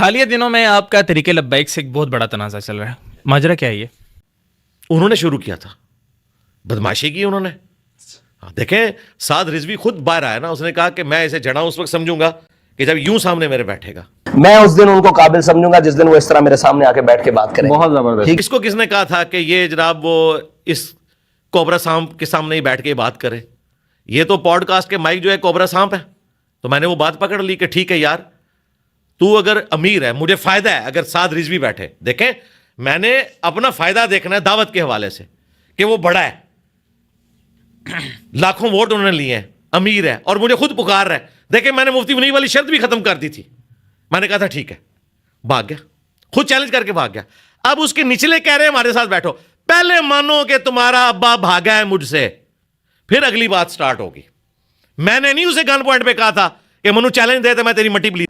حالیہ دنوں میں آپ کا طریق لبیک سے ایک بہت بڑا تنازع چل رہا ہے, ماجرا کیا ہے یہ؟ انہوں نے شروع کیا تھا, بدماشی کی انہوں نے. دیکھیں سعد رضوی خود باہر آیا نا, اس نے کہا کہ میں اسے جڑا اس وقت سمجھوں گا کہ جب یوں سامنے میرے بیٹھے گا. میں اس دن ان کو قابل سمجھوں گا جس دن وہ اس طرح میرے سامنے آ کے بیٹھ کے بات کریں. بہت زبردست. اس کو کس نے کہا تھا کہ یہ جناب وہ اس کوبرا سانپ کے سامنے ہی بیٹھ کے بات کرے؟ یہ تو پوڈ کاسٹ کے مائک جو ہے کوبرا سانپ ہے. تو میں نے وہ بات پکڑ لی کہ ٹھیک ہے یار, تو اگر امیر ہے, مجھے فائدہ ہے اگر سعد رضوی بیٹھے. دیکھیں میں نے اپنا فائدہ دیکھنا ہے دعوت کے حوالے سے کہ وہ بڑا ہے, لاکھوں ووٹ انہوں نے لیے ہیں, امیر ہے اور مجھے خود پکار رہا ہے. دیکھیں میں نے مفتی منیب والی شرط بھی ختم کر دی تھی. میں نے کہا تھا ٹھیک ہے, بھاگ گیا, خود چیلنج کر کے بھاگ گیا. اب اس کے نچلے کہہ رہے ہیں ہمارے ساتھ بیٹھو. پہلے مانو کہ تمہارا ابا بھاگا ہے مجھ سے, پھر اگلی بات سٹارٹ ہوگی. میں نے نہیں اسے گن پوائنٹ پہ کہا تھا کہ منو چیلنج دے تو میں تیری مٹی بلی